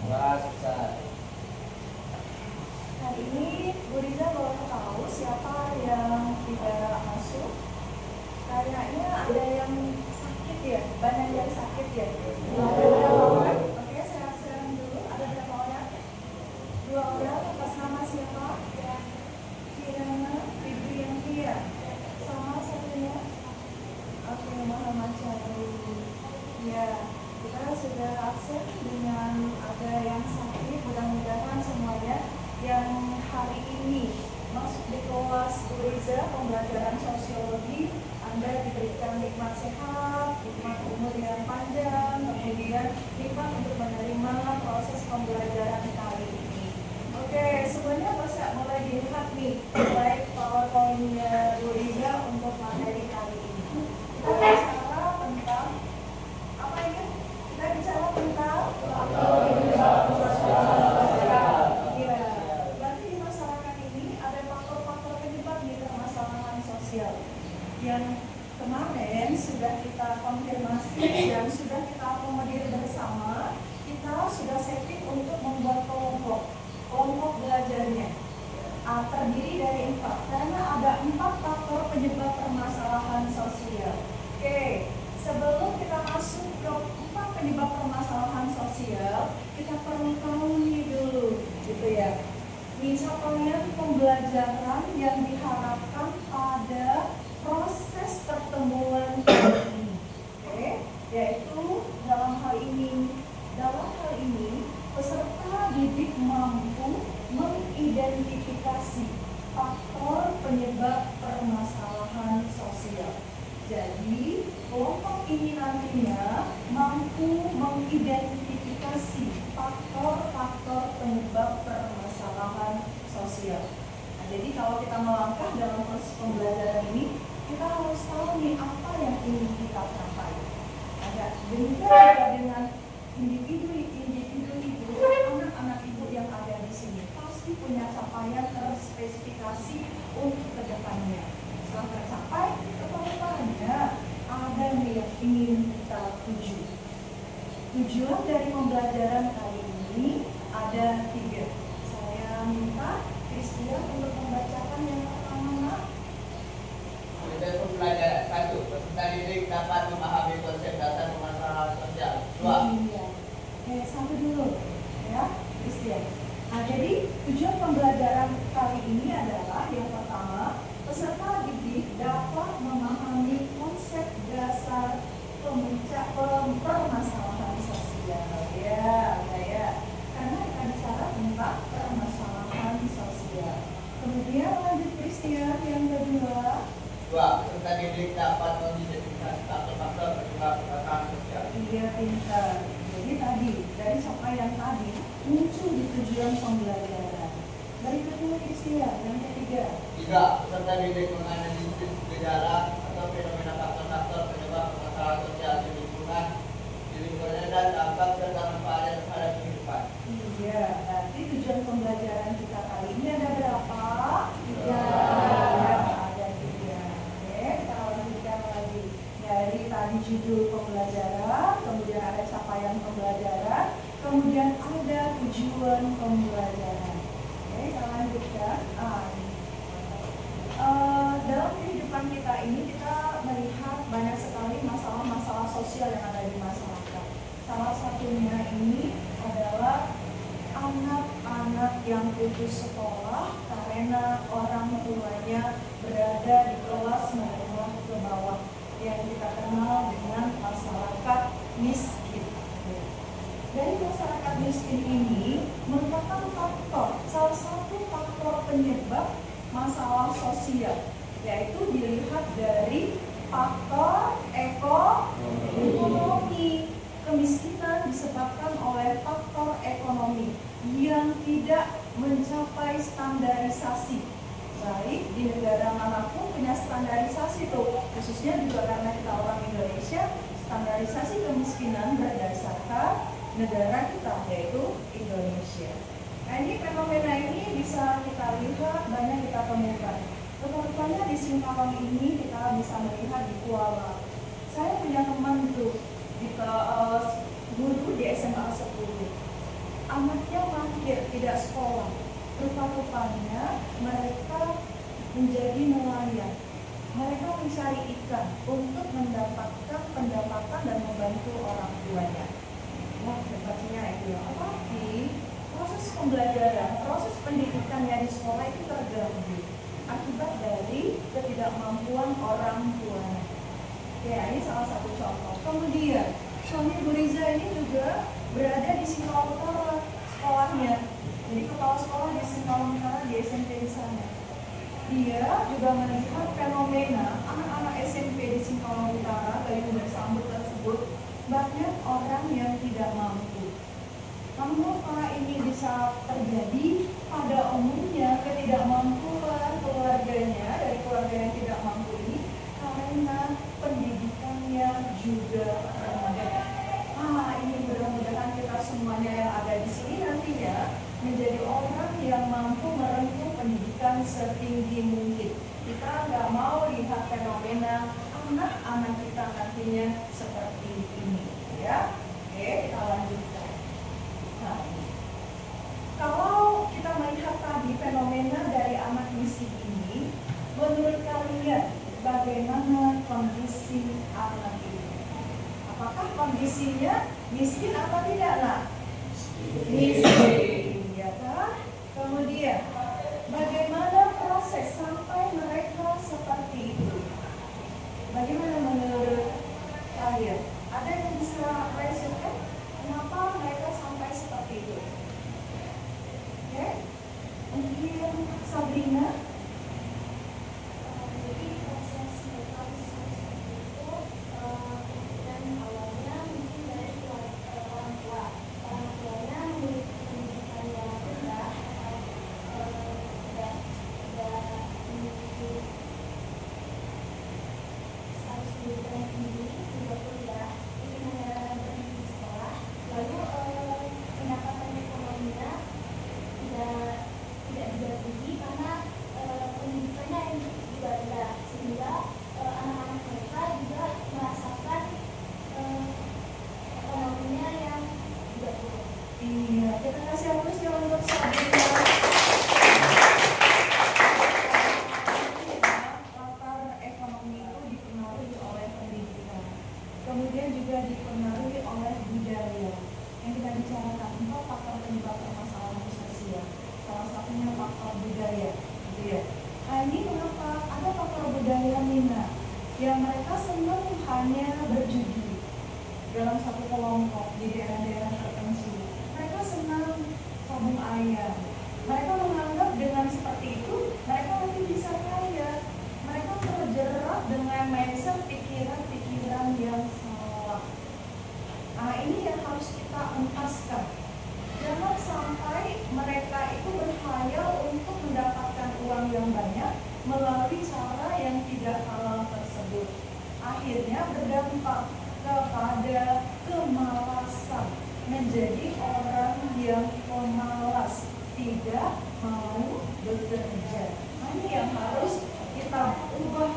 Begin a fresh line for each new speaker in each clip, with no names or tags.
Kelas besar.
Hari ini Bu Riza baru tahu siapa yang tidak masuk. Kayaknya ada yang sakit ya, banyak yang sakit ya. Ada berapa orang? Oke, saya share dulu. Ada berapa orang? 2 orang. Atas nama siapa? Kirana, Ibu yang Kia. Sama satunya. Oke, Muhammad Syarul. Ya, kita sudah absen dengan ada yang sakit. Mudah-mudahan semuanya yang hari ini masuk di kelas Bu Riza pembelajaran sosiologi, Anda diberikan nikmat sehat, nikmat umur yang panjang, kemudian nikmat untuk menerima proses pembelajaran kali ini. Oke, semuanya bisa mulai dilihat nih, baik PowerPoint-nya Bu Riza untuk materi kali ini. Kita bicara tentang apa ini? Kita bicara tentang yang kemarin sudah kita konfirmasi dan sudah kita akomodir bersama. Kita sudah setting untuk membuat kelompok belajarnya terdiri dari 4 karena ada 4 faktor penyebab permasalahan sosial. Oke, sebelum kita masuk ke 4 penyebab permasalahan sosial, kita perlu tahu dulu gitu ya. Ini capaian pembelajaran yang diharapkan pada proses pertemuan ini, oke, yaitu dalam hal ini peserta didik mampu mengidentifikasi faktor penyebab permasalahan sosial. Jadi kelompok ini nantinya mampu mengidentifikasi faktor-faktor penyebab permasalahan sosial. Jadi kalau kita melangkah dalam proses pembelajaran ini, kita harus tahu nih apa yang ingin kita capai. Ada juga dengan individu ibu, anak-anak ibu yang ada di sini pasti punya capaian terspesifikasi untuk kedepannya. Setelah tercapai, kedepannya ada nih yang ingin kita tuju. Tujuan dari pembelajaran kali ini ada 3. Saya minta Kristia untuk membacakan yang pertama.
Tujuan pembelajaran 1. Peserta didik dapat memahami konsep dasar permasalahan sosial. 2.
Iya. Oke, 1 dulu ya, Kristia. Nah, jadi tujuan pembelajaran kali ini adalah yang pertama, peserta didik dapat memahami konsep dasar permasalahan sosial. Ya. Karena kita bicara tentang permasalahan sosial. Kemudian lanjut Kristia yang kedua.
2. Peserta didik dapat mengidentifikasi faktor-faktor penyebab permasalahan sosial.
Iya, pintar. Jadi tadi dari capaian tadi muncul di tujuan pembelajaran. Berikutnya Kristia yang ketiga.
3. Peserta didik menganalisis gejala atau fenomena faktor-faktor penyebab permasalahan sosial di lingkungannya dan dampak serta manfaatnya terhadap kehidupan.
Iya, berarti tujuan pembelajaran kita kali ini ada berapa? 3. Ada 3. Oke, kita lanjutkan lagi. Dari tadi judul pembelajaran, kemudian ada capaian pembelajaran, kemudian ada tujuan pembelajaran. Oke, kita lanjutkan. Dalam kehidupan kita ini kita melihat banyak sekali masalah-masalah sosial yang ada di masyarakat. Salah satunya ini adalah anak-anak yang putus sekolah karena orang tuanya berada di kelas menengah ke bawah yang kita kenal dengan masyarakat miskin. Dari masyarakat miskin ini merupakan salah satu faktor penyebab masalah sosial, yaitu dilihat dari faktor ekonomi. Kemiskinan disebabkan oleh faktor ekonomi yang tidak mencapai standarisasi. Baik di negara manapun punya standarisasi tuh, khususnya juga karena kita orang Indonesia, standarisasi kemiskinan berdasarkan negara kita, yaitu Indonesia. Nah, ini fenomena ini bisa kita lihat, banyak kita temukan. Contohnya di Singkawang ini kita bisa melihat di Kuala. Saya punya teman tuh, guru di SMA 10. tidak sekolah. Rupa-rupanya mereka menjadi nelayan. Mereka mencari ikan untuk mendapatkan pendapatan dan membantu orang tuanya. Wah, hebatnya itu ya. Tetapi proses pembelajaran, proses pendidikannya di sekolah itu terganggu akibat dari ketidakmampuan orang tuanya. Ya, ini salah satu contoh. Kemudian suami Bu Riza ini juga berada di Singkawang Utara sekolahnya. Jadi kepala sekolah di Singkawang Utara, di SMP di sana. Dia juga melihat fenomena anak-anak SMP di Singkawang Utara, Bayu Bersambut tersebut, banyak orang yang tidak mampu. Mengapa ini bisa terjadi? Pada umumnya ketidakmampuan keluarganya, dari keluarga yang tidak mampu ini, karena pendidikannya juga rendah. Ini mudah-mudahan kita semuanya yang ada di sini nantinya menjadi orang yang mampu menempuh pendidikan setinggi mungkin. Kita nggak mau lihat fenomena anak-anak kita nantinya seperti ini, ya. Oke, kita lanjutkan. Nah, kalau kita melihat tadi fenomena dari anak miskin ini, menurut kalian bagaimana kondisi anak ini? Apakah kondisinya miskin atau tidak, nak? Miskin, ya kan? Kemudian, bagaimana proses sampai mereka seperti itu? Bagaimana menurut kalian? Ada yang bisa rasakan kenapa mereka sampai seperti itu? Oke? Mungkin Sabrina?
Jadi proses mereka bisa seperti itu dan awalnya mungkin dari orang tua. Orang tuanya memiliki pendidikan yang rendah, tidak memiliki status pendidikan yang tinggi, juga kuliah, ingin hanya berhenti di sekolah. Lalu pendapatan ekonominya tidak juga tinggi karena pendidikannya yang juga rendah, sehingga anak-anak mereka juga merasakan ekonominya yang juga buruk.
Iya, kita kasih aplaus ya untuk Sabrina. Latar ekonomi itu dipengaruhi oleh pendidikan, kemudian juga dipengaruhi oleh budaya. Yang kita bicarakan 4 faktor penyebab permasalahan sosial. Salah satunya faktor budaya, gitu ya. Nah, ini kenapa ada faktor budaya Nina yang mereka senang hanya berjudi dalam satu kelompok di daerah-daerah tertentu. Mereka senang sabung ayam. Mereka menganggap dengan seperti itu mereka nanti bisa kaya. Mereka terjerat dengan mindset pikiran-pikiran yang salah. Nah, ini yang harus kita entaskan. Jangan sampai mereka itu berkhayal untuk mendapatkan uang yang banyak melalui cara yang tidak halal tersebut. Akhirnya berdampak kepada kemalasan, menjadi orang yang pemalas, tidak mau bekerja. Nah, ini yang harus kita ubah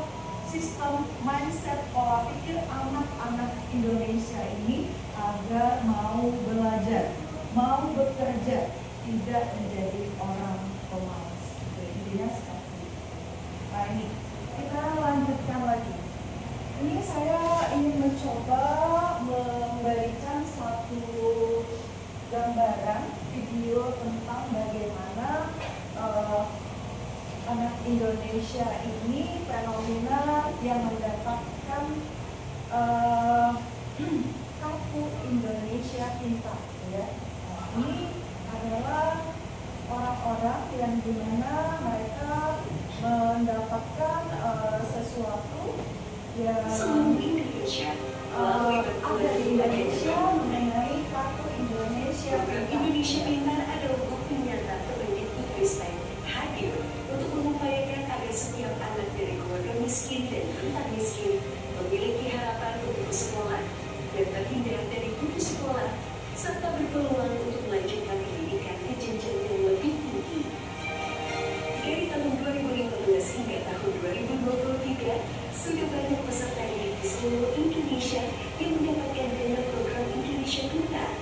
sistem mindset pola pikir anak-anak Indonesia ini agar mau belajar, mau bekerja, tidak menjadi orang pemalas. Intinya seperti itu. Nah, ini kita lanjutkan lagi. Ini saya ingin mencoba memberikan satu gambaran video tentang bagaimana anak Indonesia ini fenomena yang mendapatkan kartu Indonesia Pintar, ya. Nah, ini adalah orang-orang yang dimana mereka mendapatkan sesuatu yang ada di Indonesia mengenai kartu Indonesia
Program Indonesia Pintar adalah bukti nyata Kemendikbud Putristek hadir untuk mengupayakan agar setiap anak dari keluarga miskin dan rentan miskin memiliki harapan untuk bersekolah dan terhindar dari putus sekolah serta berpeluang untuk melanjutkan pendidikan ke jenjang yang lebih tinggi. Dari tahun 2015 hingga tahun 2023, sudah banyak peserta didik di seluruh Indonesia yang mendapatkan dana program Indonesia Pintar,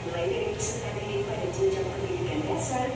mulai dari peserta didik pada jenjang pendidikan dasar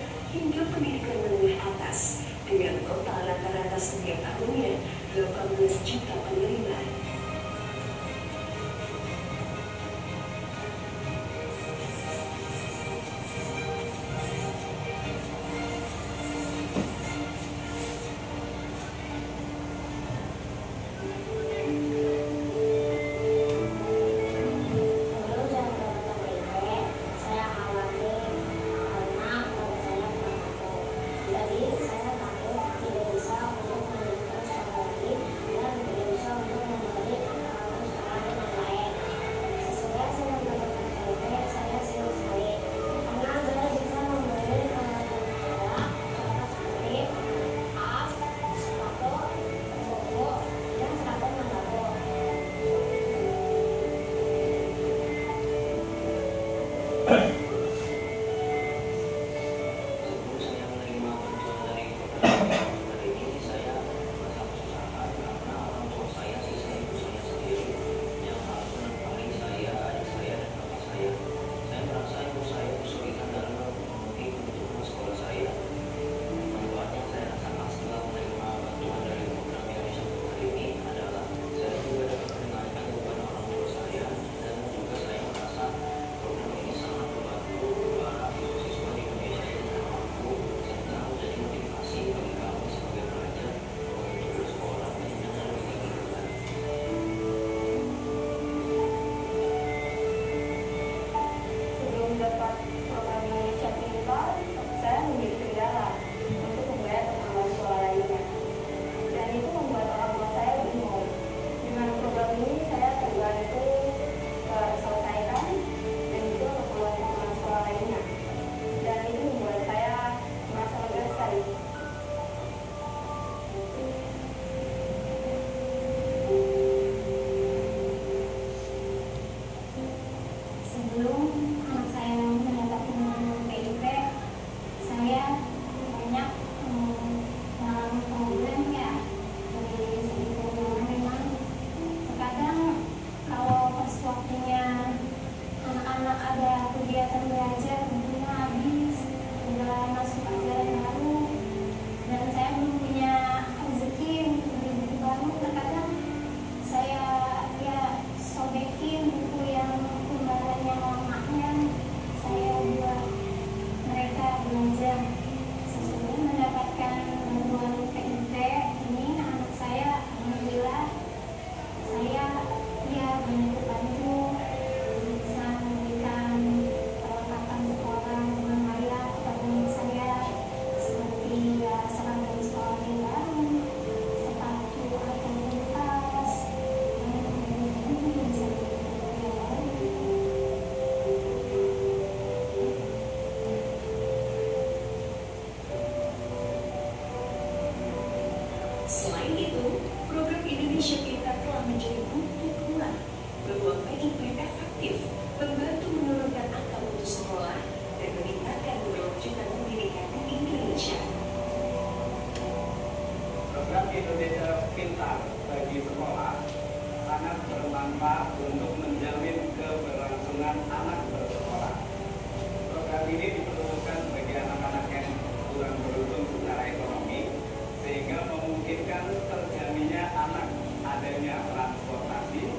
ini diperuntukkan bagi anak-anak yang kurang beruntung secara ekonomi, sehingga memungkinkan terjaminnya anak, adanya transportasi,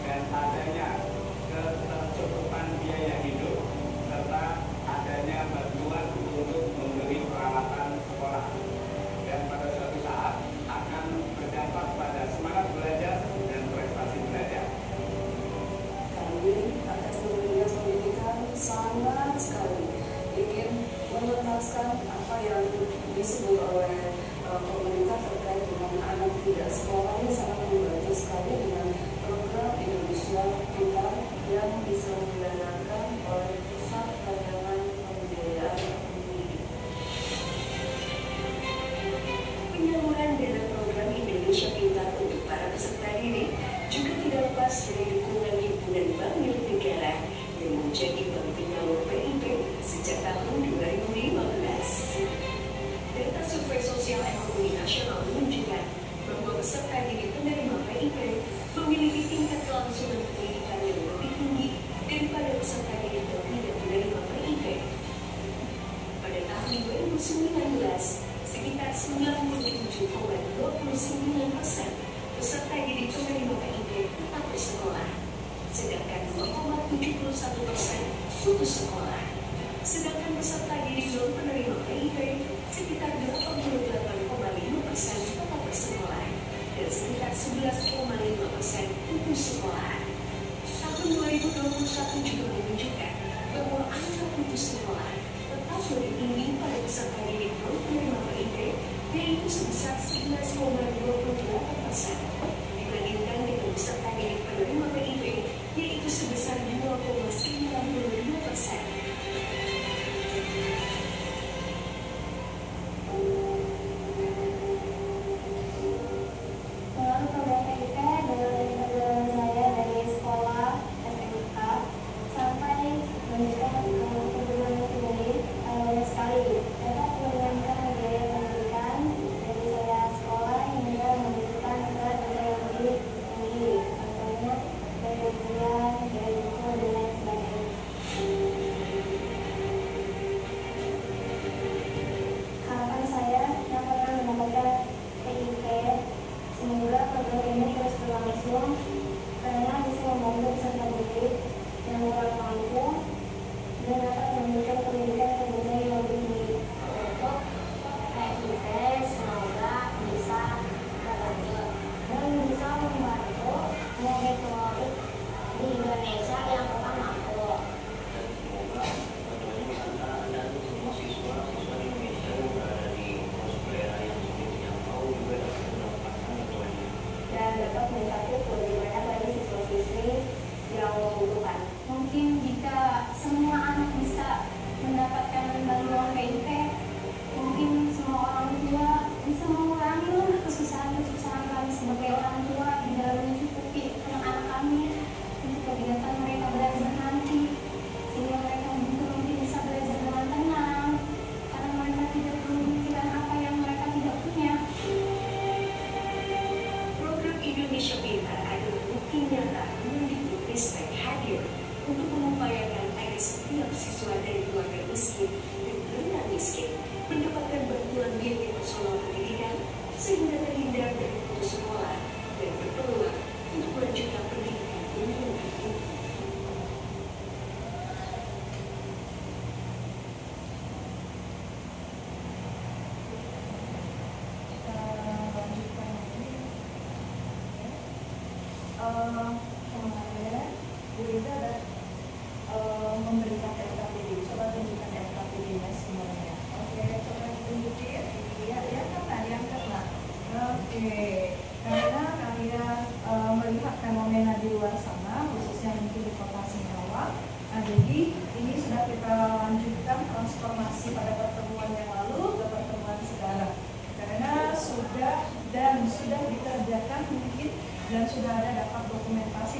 dan adanya ketercukupan biaya hidup, serta adanya bantuan untuk membeli peralatan sekolah. Dan pada suatu saat akan berdampak pada semangat belajar dan prestasi belajar.
Kami atas kementerian pendidikan sangat sekali ingin menuntaskan apa yang disebut oleh pemerintah terkait dengan anak tidak sekolah. Ini sangat membantu sekali dengan program Indonesia Pintar yang diselenggarakan oleh Pusat Layanan Pembiayaan Pendidikan. Penyaluran dana program Indonesia Pintar untuk para peserta didik juga tidak lepas dari dukungan himpunan bank milik negara yang menjadi bank penyalur PIP sejak tahun 2015. Data survei sosial ekonomi nasional menunjukkan bahwa peserta didik penerima PIP memiliki tingkat kelangsungan pendidikan yang lebih tinggi daripada peserta didik yang tidak menerima PIP. Pada tahun 2019, sekitar 97,29% peserta didik penerima PIP tetap bersekolah, sedangkan 2,71% putus sekolah. Sedangkan peserta didik non penerima PIP sekitar 88,5% tetap bersekolah dan sekitar 11,5% putus sekolah. Tahun 2021 juga menunjukkan bahwa angka putus sekolah tetap lebih tinggi pada peserta didik non penerima PIP, yaitu sebesar 11,28% dibandingkan dengan peserta didik penerima PIP, yaitu sebesar 2,92%.
Melalui program PIP dengan perjalanan saya dari sekolah SMK sampai melanjutkan perguruan tinggi banyak sekali dapat meringankan biaya pendidikan dari saya sekolah hingga membutuhkan berat biaya yang lebih tinggi, contohnya dari ujian, dari buku dan lain sebagainya. Harapan saya yang pernah mendapatkan PIP, semoga program ini terus berlangsung karena bisa membantu peserta didik yang kurang mampu dan dapat memberikan pendidikan ke jenjang yang lebih tinggi. Untuk PIP semoga bisa berlanjut dan bisa membantu murid-murid di Indonesia yang kurang mampu.
Semoga tentunya karena ada semua siswa-siswa di Indonesia yang berada di proses daerah yang sulit yang mau juga dapat mendapatkan bantuan ini.
Dan dapat mencakup lebih banyak lagi siswa-siswi yang membutuhkan. Mungkin jika semua anak bisa mendapatkan bantuan PIP, mungkin semua orang tua bisa mengurangi kesusahan-kesusahan kami sebagai orang tua di dalam mencukupi anak-anak kami untuk kegiatan mereka belajar nanti, sehingga mereka mungkin bisa belajar dengan tenang karena mereka tidak perlu memikirkan apa yang mereka tidak punya.
Program Indonesia Pintar adalah bukti nyata Mendikbudristek hadir untuk mengupayakan agar setiap siswa dari keluarga miskin dan rentan miskin mendapatkan bantuan biaya personal pendidikan sehingga terhindar dari putus sekolah dan berpeluang untuk melanjutkan pendidikan yang lebih tinggi.
Kita lanjutkan lagi. Kemarin Bu Riza ada memberikan RKPD. Coba tunjukkan RKPD-nya semuanya. Oke, coba ditunjukin. Iya, diangkat lah. Oke, karena kalian melihat fenomena di luar sana, khususnya mungkin di kota Singkawang. Nah, jadi ini sudah kita lanjutkan transformasi pada pertemuan yang lalu ke pertemuan sekarang. Karena sudah dikerjakan mungkin dan sudah ada dapat dokumentasi.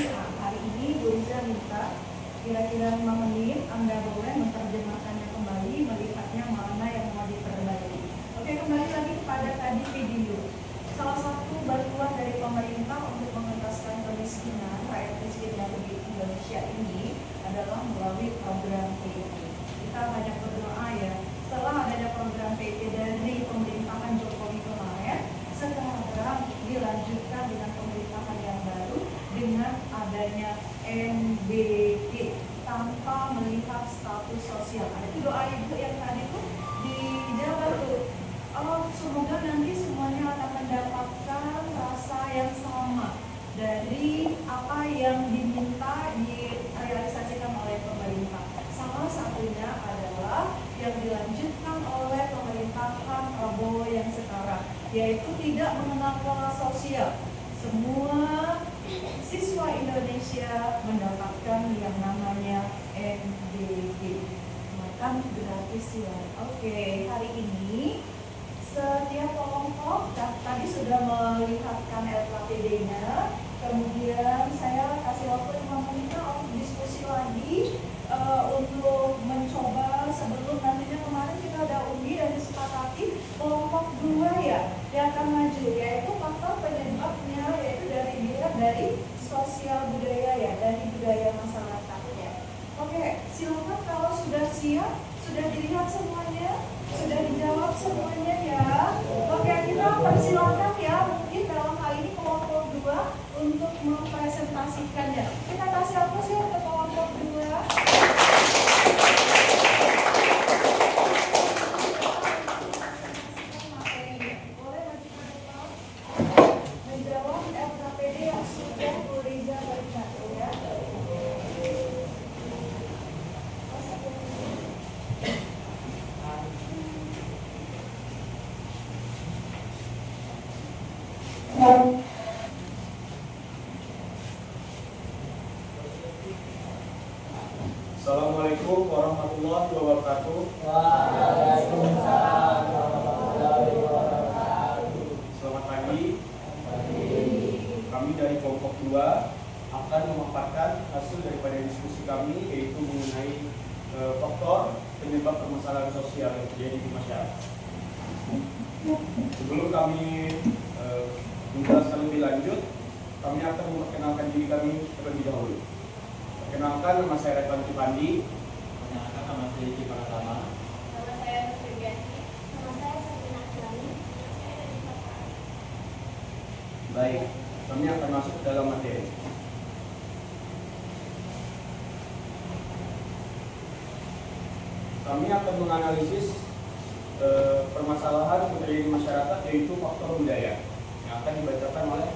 Nah, hari ini Bu Riza minta kira-kira 5 menit Anda boleh menerjemahkannya kembali, melihatnya mana yang mau diperbaiki. Oke, kembali lagi kepada tadi video. Salah satu bantuan dari pemerintah untuk mengentaskan kemiskinan rakyat miskin yang di Indonesia ini adalah melalui program PIP. adanya NBD tanpa melihat status sosial. Ada tuh doa ibu yang tadi tuh dijawab tuh. Semoga nanti semuanya akan mendapatkan rasa yang sama dari apa yang diminta direalisasikan oleh pemerintah. Salah satunya adalah yang dilanjutkan oleh pemerintahan Prabowo yang sekarang, yaitu tidak mengenal pola sosial. Semua siswa Indonesia mendapatkan yang namanya NBD, makan gratis ya. Oke, hari ini setiap kelompok tadi sudah melihatkan LKPD-nya. Kemudian saya kasih waktu 5 menit untuk diskusi lagi untuk mencoba sebelum nantinya. Kemarin kita ada undi dan disepakati kelompok 2 ya yang akan maju, yaitu faktor penyebabnya, yaitu dari sosial budaya ya, dari budaya masyarakat ya. Oke, silakan kalau sudah siap, sudah dilihat semuanya, sudah dijawab semuanya ya. Oke, kita persilakan ya, mungkin dalam hal ini kelompok 2 untuk mempresentasikannya. Kita kasih aplaus ya untuk kelompok 2.
Assalamualaikum warahmatullahi wabarakatuh.
Waalaikumsalam warahmatullahi wabarakatuh.
Selamat pagi. Kami dari kelompok 2 akan memaparkan hasil daripada diskusi kami, yaitu mengenai faktor penyebab permasalahan sosial yang terjadi di masyarakat. Sebelum kami menjelaskan lebih lanjut, kami akan memperkenalkan diri kami terlebih dahulu. Perkenalkan, nama saya Redwan Kipandi.
Perkenalkan, nama saya Diki Pratama.
Nama saya Nurbianti. Nama saya Sabrina Aklani. Nama saya dari Bapak.
Baik, kami akan masuk ke dalam materi. Kami akan menganalisis permasalahan yang terjadi di masyarakat, yaitu faktor budaya yang akan dibacakan oleh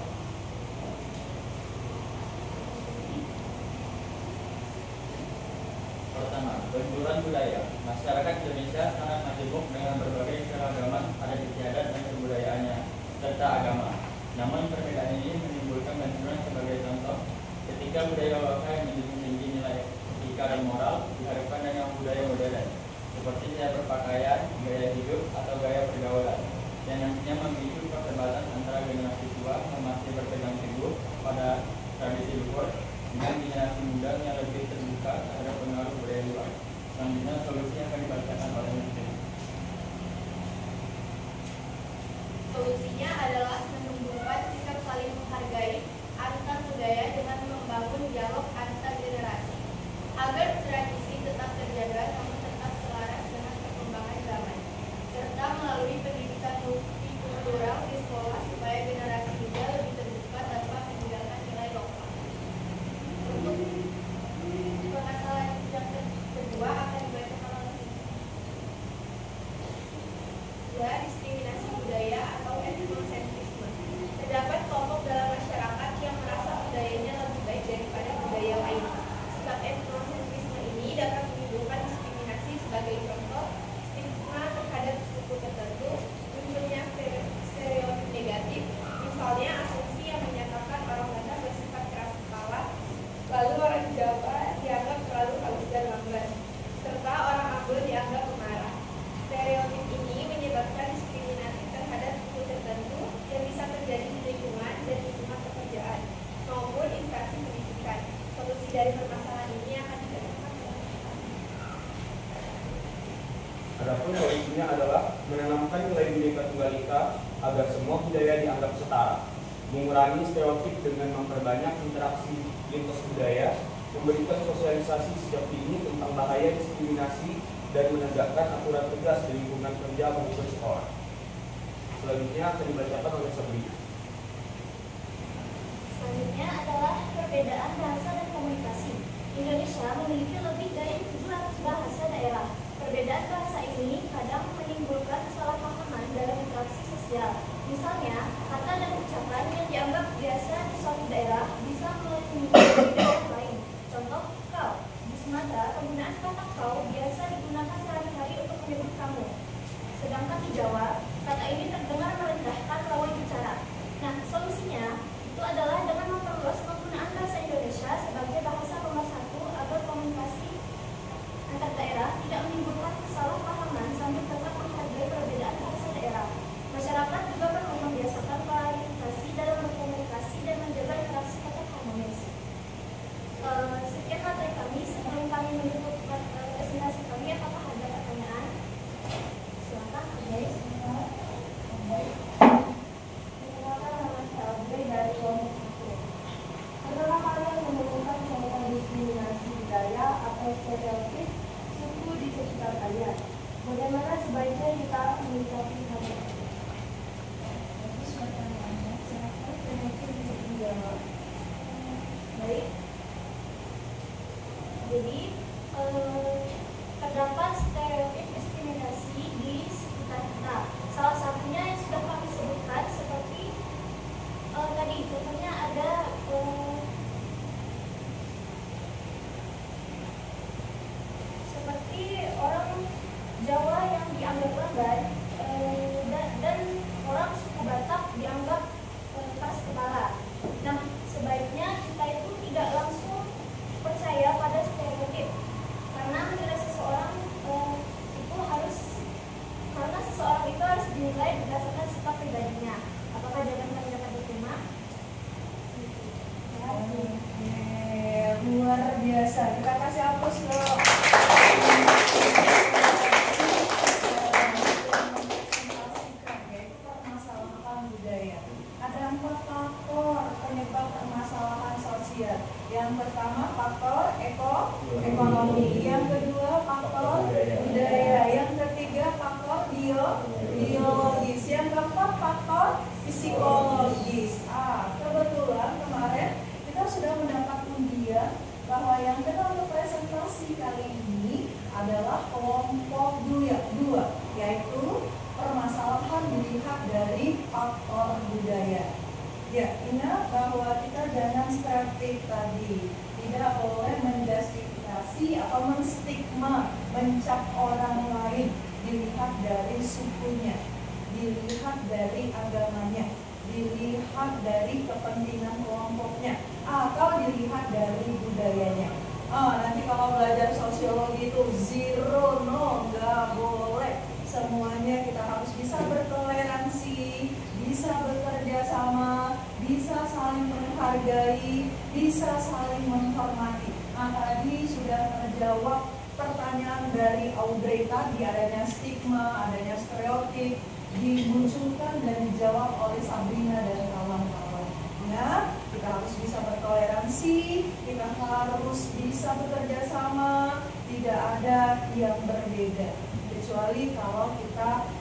Pertama, benturan budaya. Masyarakat Indonesia sangat majemuk dengan berbagai keragaman adat istiadat dan kebudayaannya serta agama. Namun perbedaan ini menimbulkan benturan. Sebagai contoh, ketika budaya lokal yang menjunjung tinggi nilai etika dan moral dihadapkan dengan budaya modern seperti gaya berpakaian, gaya hidup, atau gaya pergaulan, yang nantinya memicu perdebatan antara generasi tua yang masih berpegang teguh pada tradisi luhur dengan generasi muda yang lebih terbuka terhadap pengaruh budaya luar. Selanjutnya, solusi akan dibacakan oleh Menteri.
Solusinya adalah menumbuhkan sikap saling menghargai antar budaya dengan membangun dialog antar generasi agar tradisi tetap terjaga namun tetap selaras dengan perkembangan zaman, serta melalui pendidikan multikultural di sekolah supaya generasi muda lebih terbuka tanpa meninggalkan nilai lokal. Untuk permasalahan yang kedua akan dibacakan oleh dua, diskriminasi budaya atau etnosentrisme. Terdapat kelompok dalam masyarakat yang merasa budayanya lebih baik daripada budaya lain. Sikap etnosentrisme ini dapat menimbulkan diskriminasi. Sebagai contoh, stigma terhadap suku tertentu, munculnya stereotip negatif, misalnya asumsi yang menyatakan orang Batak bersifat keras kepala, lalu orang Jawa dianggap terlalu halus dan lambat, serta orang Ambon dianggap pemarah. Stereotip ini menyebabkan diskriminasi terhadap suku tertentu yang bisa terjadi di lingkungan dan lingkungan pekerjaan maupun instansi pendidikan. Solusi dari permasalahan ini akan dibacakan oleh
Adapun solusinya adalah menanamkan nilai Bhinneka Tunggal Ika agar semua budaya dianggap setara, mengurangi stereotip dengan memperbanyak interaksi lintas budaya, memberikan sosialisasi sejak dini tentang bahaya diskriminasi, dan menegakkan aturan tegas di lingkungan kerja maupun sekolah. Selanjutnya akan dibacakan oleh Sabrina.
Selanjutnya adalah perbedaan bahasa dan komunikasi. Indonesia memiliki lebih dari 700 bahasa daerah. Perbedaan bahasa ini kadang menimbulkan kesalahpahaman dalam interaksi sosial. Misalnya, kata dan ucapan yang dianggap biasa di suatu daerah bisa memiliki di daerah lain. Contoh, kau. Di Sumatera, penggunaan kata kau biasa digunakan sehari-hari untuk menyebut kamu. Sedangkan di Jawa, kata ini terdengar merendahkan lawan bicara. Nah, solusinya itu adalah dengan memperluas penggunaan bahasa Indonesia sebagai bahasa pemersatu agar komunikasi antar daerah tidak menimbulkan kesalahpahaman sambil tetap menghargai perbedaan bahasa daerah. Masyarakat juga perlu membiasakan klarifikasi dalam berkomunikasi dan menjaga interaksi kata harmonis. Sekian materi kami. Sebelum kami menutup presentasi kami, apakah ada pertanyaan? Silakan, guys.
Dari kelompok satu. Pernah kalian menemukan contoh diskriminasi budaya atau stereotip suku di sekitar kalian? Bagaimana sebaiknya kita menyikapi hal itu?
Baik. Jadi terdapat stereotip diskriminasi di sekitar kita. Salah satunya yang sudah kami sebutkan seperti tadi contohnya ada seperti orang Jawa yang dianggap lembat dan orang suku Batak dianggap keras kepala. Nah, sebaiknya kita itu tidak langsung percaya pada stereotip karena menilai seseorang itu harus dinilai berdasarkan sifat pribadinya. Apakah jawaban kami dapat diterima?
Luar biasa. Kita kasih aplaus loh. Yaitu permasalahan budaya. Ada 4 faktor penyebab permasalahan sosial. Yang pertama faktor ekonomi. Yang kedua faktor budaya. Yang ketiga faktor biologis. Yang keempat faktor psikologis. Kebetulan kemarin kita sudah mendapat undian bahwa yang kita untuk presentasi kali ini adalah kelompok 2, yaitu permasalahan dilihat dari faktor budaya. Ya, ingat bahwa kita jangan stereotip tadi, tidak boleh menjustifikasi atau menstigma, mencap orang lain dilihat dari sukunya, dilihat dari agamanya, dilihat dari kepentingan kelompoknya, atau dilihat dari budayanya. Nanti kalau belajar sosiologi itu zero, no, nggak boleh. Semuanya kita harus bisa bertoleransi, bisa bekerja sama, bisa saling menghargai, bisa saling menghormati. Tadi sudah terjawab pertanyaan dari Audrey tadi, adanya stigma, adanya stereotip, dimunculkan dan dijawab oleh Sabrina dan kawan-kawan. Ya, kita harus bisa bertoleransi, kita harus bisa bekerja sama, tidak ada yang berbeda. Kecuali kalau kita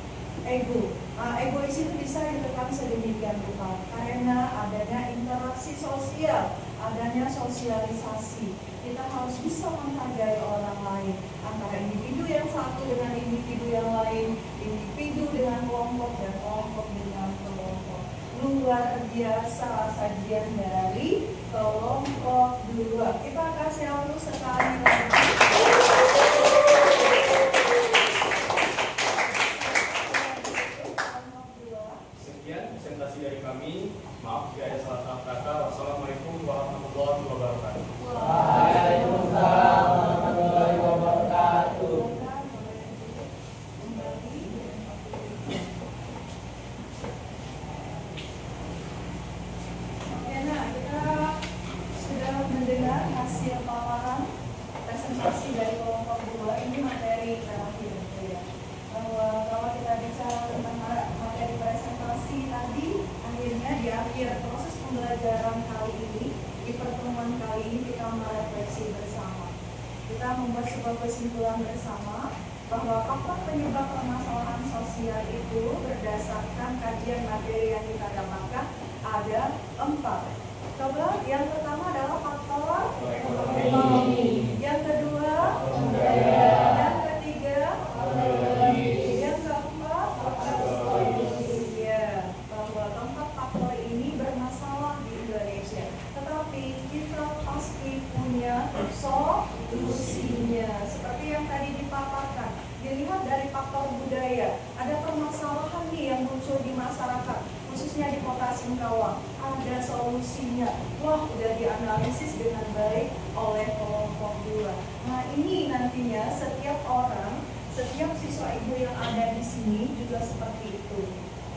ego. Egois itu bisa ditekan sedemikian rupa karena adanya interaksi sosial, adanya sosialisasi. Kita harus bisa menghargai orang lain, antara individu yang satu dengan individu yang lain, individu dengan kelompok dan kelompok dengan kelompok. Luar biasa sajian dari kelompok 2. Kita kasih aplaus sekali lagi.
Sekian presentasi dari kami. Maaf jika ada salah kata. Wassalamualaikum warahmatullahi wabarakatuh.
Waalaikumsalam warahmatullahi wabarakatuh.
Kita sudah mendengar hasil paparan presentasi dari kelompok 2. Ini materi terakhir ya. Bahwa kalau kita bicara tentang materi presentasi tadi, akhirnya di akhir proses pembelajaran kali ini, di pertemuan kali ini kita merefleksi bersama. Kita membuat sebuah kesimpulan bersama bahwa faktor penyebab permasalahan sosial itu berdasarkan kajian materi yang kita dapatkan ada 4. Coba, yang pertama adalah faktor
ekonomi.
Yang kedua,
Budaya.
yang ketiga, yang keempat, ya, bahwa keempat faktor ini bermasalah di Indonesia. Tetapi kita pasti punya solusinya. Seperti yang tadi dipaparkan, dilihat dari faktor budaya, ada permasalahan nih yang muncul di masyarakat, khususnya di Kota Singkawang. Ada solusinya. Wah, udah dianalisis dengan baik oleh kelompok 2. Nah, ini nantinya setiap orang, setiap siswa ibu yang ada di sini juga seperti itu.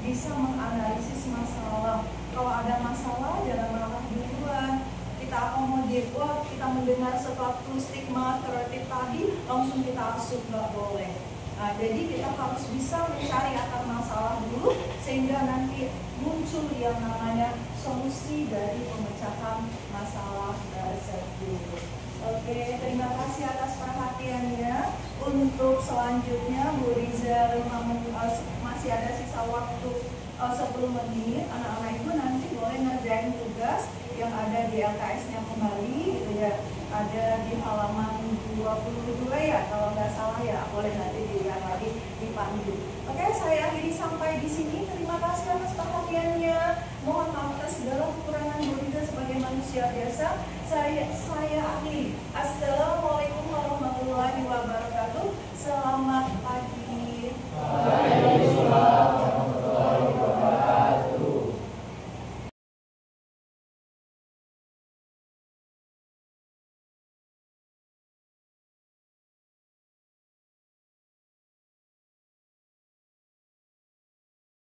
Bisa menganalisis masalah. Kalau ada masalah, jangan marah duluan. Kita akomodir, wah kita mendengar sesuatu stigma stereotip tadi, langsung kita asup, nggak boleh. Nah, jadi kita harus bisa mencari akar masalah dulu, sehingga nanti muncul yang namanya solusi dari pemecahan masalah tersebut. Oke, terima kasih atas perhatiannya. Untuk selanjutnya, Bu Riza, masih ada sisa waktu 10 menit. Anak-anak ibu nanti boleh ngerjain tugas yang ada di LKS-nya kembali, gitu ya. Ada di halaman 22 ya, kalau nggak salah ya. Boleh nanti dilihat lagi dipandu. Oke, saya akhiri sampai di sini. Terima kasih atas perhatiannya. Mohon maaf atas segala kekurangan Bu Riza sebagai manusia biasa. Saya akhiri